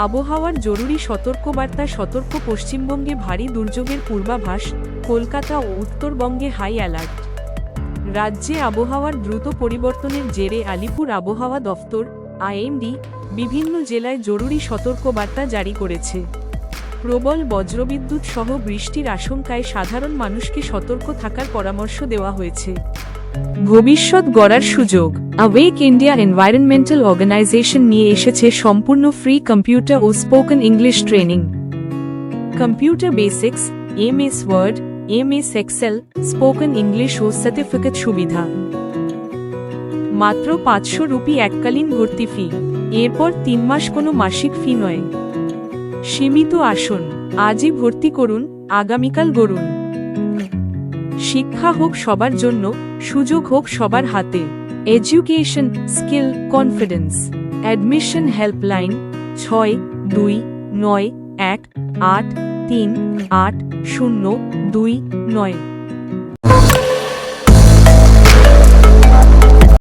আবহাওয়ার জরুরি সতর্কবার্তা। সতর্ক, পশ্চিমবঙ্গে ভারী দুর্যোগের পূর্বাভাস, কলকাতা ও উত্তরবঙ্গে হাই অ্যালার্ট। রাজ্যে আবহাওয়ার দ্রুত পরিবর্তনের জেরে আলিপুর আবহাওয়া দফতর আইএমডি বিভিন্ন জেলায় জরুরি সতর্কবার্তা জারি করেছে। প্রবল বজ্রবিদ্যুৎ সহ বৃষ্টির আশঙ্কায় সাধারণ মানুষকে সতর্ক থাকার পরামর্শ দেওয়া হয়েছে। ভবিষ্যৎ গড়ার সুযোগ। অ্যাওয়েক ইন্ডিয়া এনভায়রনমেন্টাল অর্গানাইজেশন নিয়ে এসেছে সম্পূর্ণ ফ্রি কম্পিউটার ও spoken English training. Computer basics, MS Word, MS Excel, spoken English ও সার্টিফিকেট সুবিধা। মাত্র 500 রুপি এককালীন ভর্তি ফি। এরপর 3 মাস কোনো মাসিক ফি নয়। সীমিত আসন। আজই ভর্তি করুন, আগামীকাল গড়ুন। শিক্ষা হোক সবার জন্য, সুযোগ হোক সবার হাতে। Education, skill, confidence. Admission helpline 629118380229।